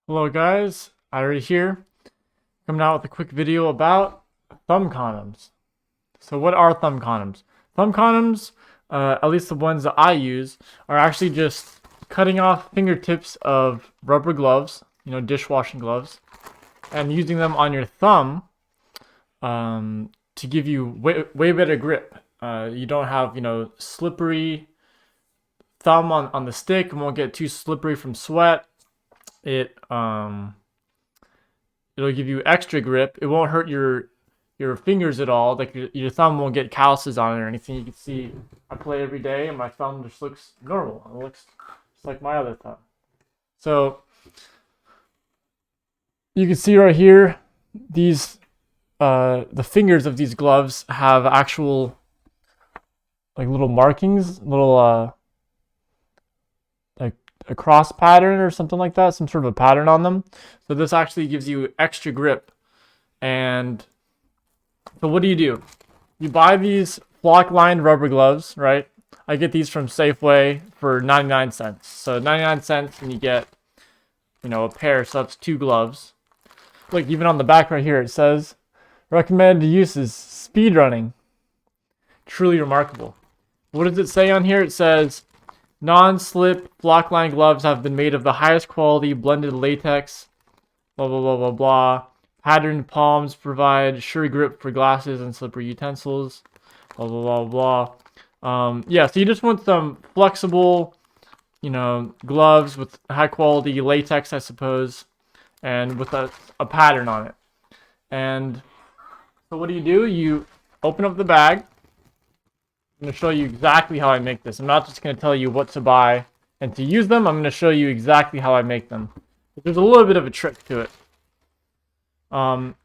Hello guys, Ira here, coming out with a quick video about thumb condoms. So what are thumb condoms? Thumb condoms, at least the ones that I use, are actually just cutting off fingertips of rubber gloves, dishwashing gloves, and using them on your thumb to give you way better grip. You don't have, slippery thumb on the stick and won't get too slippery from sweat. It it'll give you extra grip. It won't hurt your fingers at all. Like your thumb won't get calluses on it or anything. You can see I play every day and my thumb just looks normal. It looks just like my other thumb. So you can see right here, these the fingers of these gloves have actual like little markings, little like a cross pattern or something like that, some sort of a pattern on them. So this actually gives you extra grip. And so what do? You buy these flock lined rubber gloves, right? I get these from Safeway for 99 cents. So 99 cents and you get, a pair, so that's two gloves. Look, even on the back right here it says recommended uses speedrunning. Truly remarkable. What does it say on here? It says non-slip flock lined gloves have been made of the highest quality blended latex, blah blah blah blah blah. Patterned palms provide sure grip for glasses and slippery utensils, blah blah blah blah. Yeah, so you just want some flexible, gloves with high quality latex, I suppose, and with a pattern on it. And so what do? You open up the bag. I'm going to show you exactly how I make this. I'm not just going to tell you what to buy and to use them. I'm going to show you exactly how I make them. There's a little bit of a trick to it. One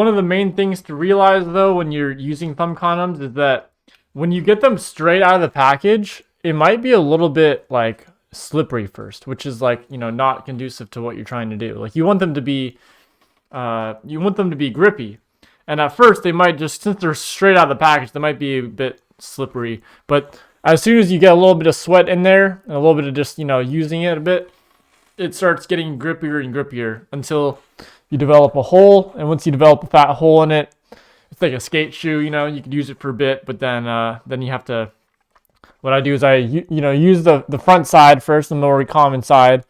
of the main things to realize though when you're using thumb condoms is that when you get them straight out of the package, it might be a little bit like slippery first, which is like, not conducive to what you're trying to do. Like you want them to be grippy. And at first they might just, since they're straight out of the package, they might be a bit slippery. But as soon as you get a little bit of sweat in there and a little bit of just, using it a bit, it starts getting grippier and grippier until you develop a hole. And once you develop a fat hole in it, it's like a skate shoe, you could use it for a bit, but then you have to, what I do is I use the front side first, the more common side,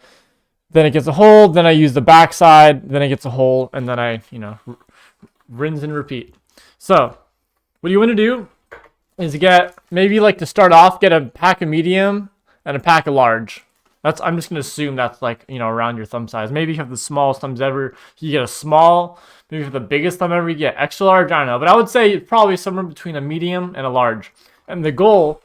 then it gets a hole, then I use the back side, then it gets a hole, and then I rinse and repeat. So what you want to do is maybe like to start off, get a pack of medium and a pack of large. I'm just going to assume that's like, around your thumb size. Maybe you have the smallest thumbs ever, you get a small. Maybe if you have the biggest thumb ever, you get extra large. I don't know. But I would say it's probably somewhere between a medium and a large. And the goal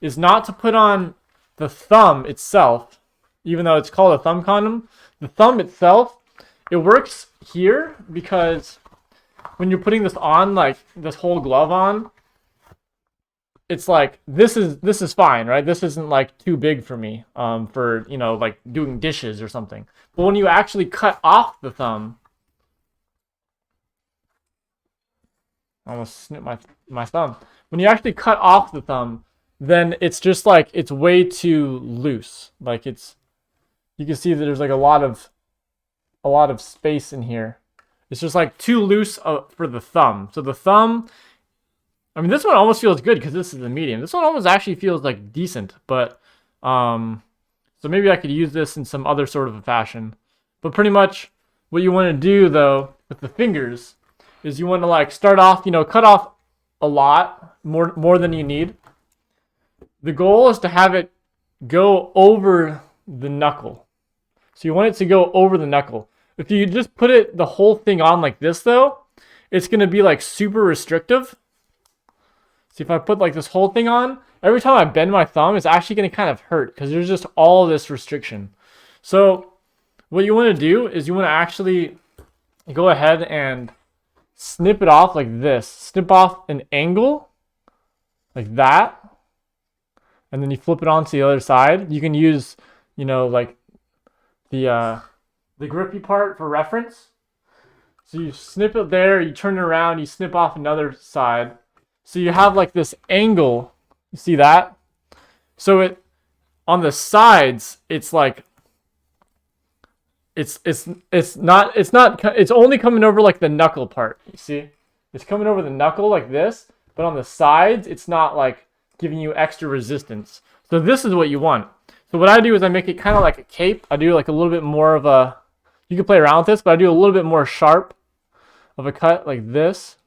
is not to put on the thumb itself, even though it's called a thumb condom. The thumb itself, it works here because when you're putting this on, like this whole glove on, it's like this is fine, right? This isn't like too big for me for like doing dishes or something. But when you actually cut off the thumb, I almost snipped my thumb. When you actually cut off the thumb, then it's just like it's way too loose. Like you can see that there's like a lot of space in here. It's just like too loose for the thumb. So the thumb, I mean, this one almost feels good because this is a medium. This one almost actually feels like decent, but so maybe I could use this in some other sort of a fashion. But pretty much what you want to do though with the fingers is you want to like start off, cut off a lot more than you need. The goal is to have it go over the knuckle. So you want it to go over the knuckle. If you just put the whole thing on like this though, it's going to be like super restrictive. See, if I put like this whole thing on, every time I bend my thumb, it's actually going to kind of hurt because there's just all this restriction. So what you want to do is you want to actually go ahead and snip it off like this. Snip off an angle like that. And then you flip it onto the other side. You can use, like the grippy part for reference. So you snip it there, you turn it around, you snip off another side. So you have like this angle, you see that? So on the sides, it's like it's only coming over like the knuckle part. You see, it's coming over the knuckle like this, but on the sides, it's not like giving you extra resistance. So this is what you want. So what I do is I make it kind of like a cape. I do like a little bit more of a, you can play around with this, but I do a little bit more sharp of a cut like this.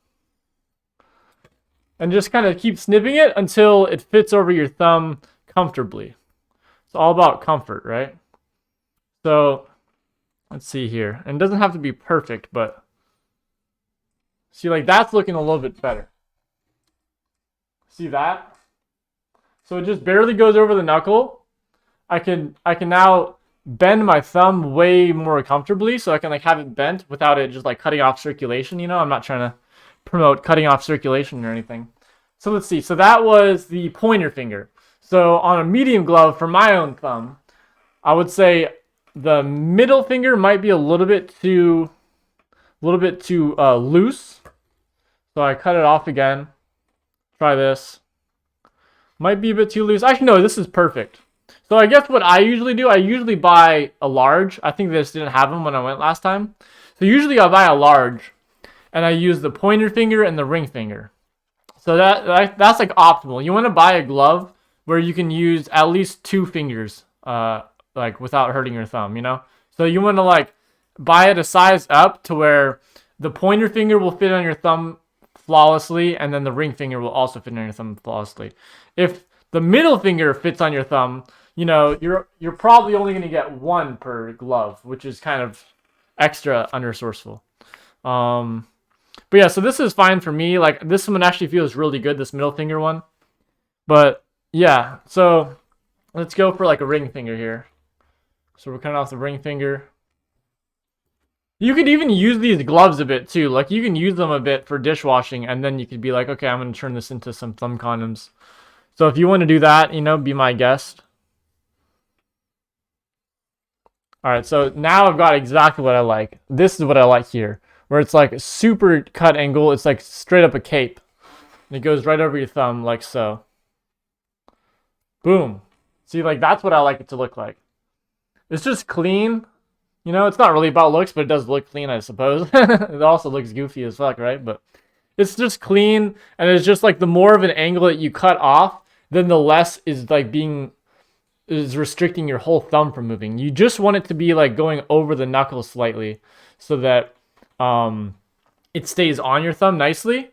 And just kind of keep snipping it until it fits over your thumb comfortably. It's all about comfort, right? So let's see here. And it doesn't have to be perfect, but see, like that's looking a little bit better. See that? So it just barely goes over the knuckle. I can now bend my thumb way more comfortably, so I can like have it bent without it just like cutting off circulation. You know, I'm not trying to promote cutting off circulation or anything. So let's see. So that was the pointer finger. So on a medium glove for my own thumb, I would say the middle finger might be a little bit too loose. So I cut it off again. Try this. Might be a bit too loose. Actually, no, this is perfect. So I guess what I usually do, I usually buy a large. I think this didn't have them when I went last time. So usually I buy a large, and I use the pointer finger and the ring finger. So that's like optimal. You want to buy a glove where you can use at least 2 fingers, like without hurting your thumb, you know? So you want to like buy it a size up to where the pointer finger will fit on your thumb flawlessly, and then the ring finger will also fit on your thumb flawlessly. If the middle finger fits on your thumb, you know, you're probably only going to get 1 per glove, which is kind of extra unresourceful. But yeah, so this is fine for me. Like this one actually feels really good, this middle finger one. But yeah, so let's go for like a ring finger here. So we're cutting off the ring finger. You could even use these gloves a bit too. Like you can use them a bit for dishwashing, and then you could be like, okay, I'm going to turn this into some thumb condoms. So if you want to do that, you know, be my guest. All right, so now I've got exactly what I like. This is what I like here, where it's like a super cut angle. It's like straight up a cape. And it goes right over your thumb like so. Boom. See, like that's what I like it to look like. It's just clean. You know, it's not really about looks, but it does look clean, I suppose. It also looks goofy as fuck, right? But it's just clean, and it's just like the more of an angle that you cut off, then the less is like is restricting your whole thumb from moving. You just want it to be like going over the knuckle slightly so that it stays on your thumb nicely.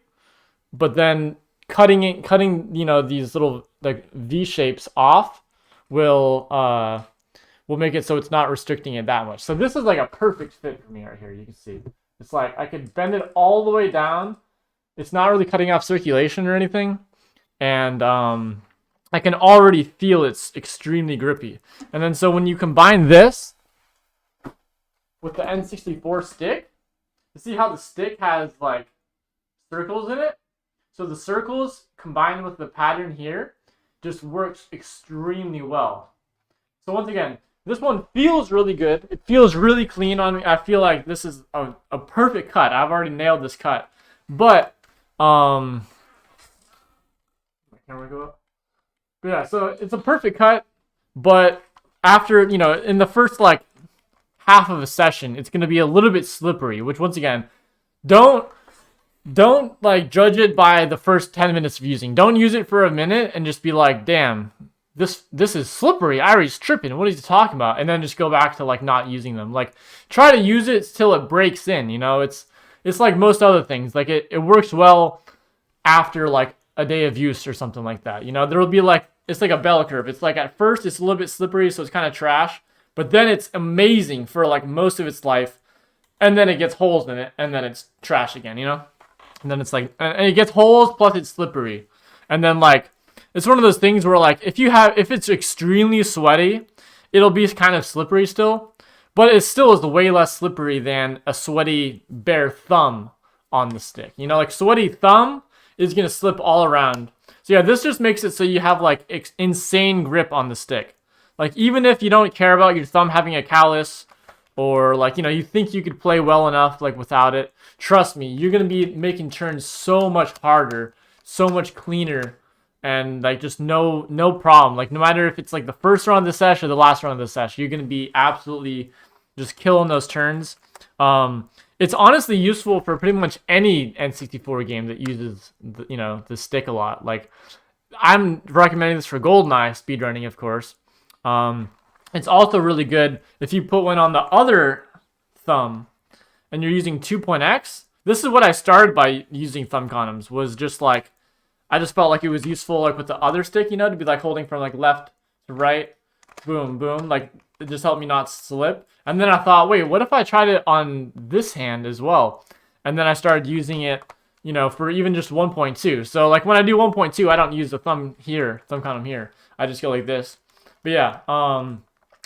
But then cutting you know, these little like V shapes off will make it so it's not restricting it that much. So this is like a perfect fit for me right here. You can see it's like I can bend it all the way down. It's not really cutting off circulation or anything, and I can already feel it's extremely grippy. And then so when you combine this with the N64 stick, you see how the stick has like circles in it? So the circles combined with the pattern here just works extremely well. So once again, this one feels really good. It feels really clean on me. I feel like this is a perfect cut. I've already nailed this cut. But my camera go up? But yeah, so it's a perfect cut, but after, you know, in the first like half of a session, it's going to be a little bit slippery, which once again, don't like judge it by the first 10 minutes of using. Don't use it for a minute and just be like, damn, this is slippery. Irie's tripping. What is he talking about? And then just go back to like not using them. Like try to use it till it breaks in, you know? It's like most other things. Like it works well after like a day of use or something like that. You know, there will be like, it's like a bell curve. It's like at first it's a little bit slippery, so it's kind of trash, but then it's amazing for like most of its life, and then it gets holes in it, and then it's trash again, you know? And then it's like, and it gets holes plus it's slippery. And then like, it's one of those things where like, if it's extremely sweaty, it'll be kind of slippery still, but it still is way less slippery than a sweaty bare thumb on the stick. You know, like sweaty thumb is going to slip all around. So yeah, this just makes it so you have like insane grip on the stick. Like even if you don't care about your thumb having a callus, or like, you know, you think you could play well enough like without it, trust me, you're going to be making turns so much harder, so much cleaner, and like just no problem. Like no matter if it's like the first round of the session or the last round of the session, you're going to be absolutely just killing those turns. It's honestly useful for pretty much any N64 game that uses the stick a lot. Like, I'm recommending this for GoldenEye speedrunning, of course. It's also really good if you put one on the other thumb and you're using 2.x. This is what I started by using thumb condoms, was just like, I just felt like it was useful like with the other stick, to be like holding from like left to right, boom, boom, like it just helped me not slip. And then I thought, wait, what if I tried it on this hand as well? And then I started using it, for even just 1.2. So like when I do 1.2, I don't use the thumb condom here. I just go like this. But yeah,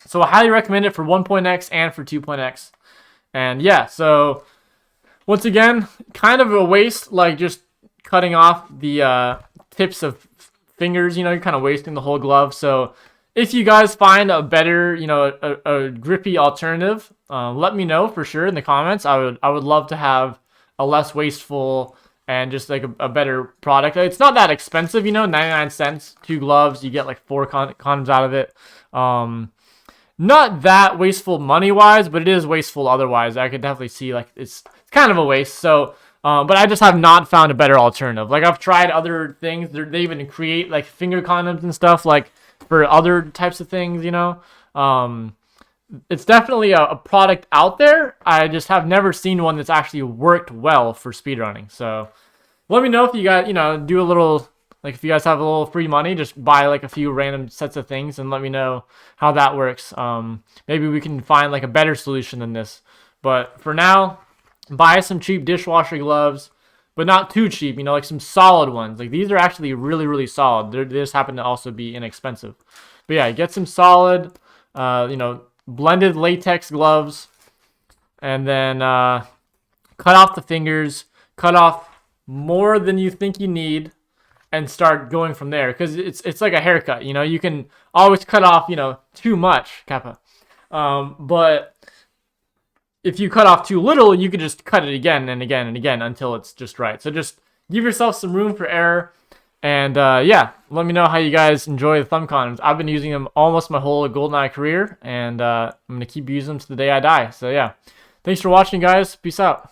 so I highly recommend it for 1.x and for 2.x. And yeah, so once again, kind of a waste, like just cutting off the tips of fingers, you're kind of wasting the whole glove. So if you guys find a better, a grippy alternative, let me know for sure in the comments. I would love to have a less wasteful and just like a better product. It's not that expensive, 99 cents, 2 gloves, you get like 4 condoms out of it. Not that wasteful money-wise, but it is wasteful otherwise. I could definitely see like it's kind of a waste. So, but I just have not found a better alternative. Like I've tried other things. They even create like finger condoms and stuff like for other types of things. It's definitely a product out there. I just have never seen one that's actually worked well for speedrunning. So, let me know if you guys do a little. Like, if you guys have a little free money, just buy, like, a few random sets of things and let me know how that works. Maybe we can find, like, a better solution than this. But for now, buy some cheap dishwasher gloves, but not too cheap, like some solid ones. Like, these are actually really, really solid. They just happen to also be inexpensive. But, yeah, get some solid, blended latex gloves. And then cut off the fingers. Cut off more than you think you need. And start going from there, because it's like a haircut, you can always cut off too much, Kappa, but if you cut off too little, you can just cut it again and again and again until it's just right. So just give yourself some room for error, and yeah, let me know how you guys enjoy the thumb condoms. I've been using them almost my whole GoldenEye career, and I'm gonna keep using them to the day I die. So yeah, thanks for watching, guys. Peace out.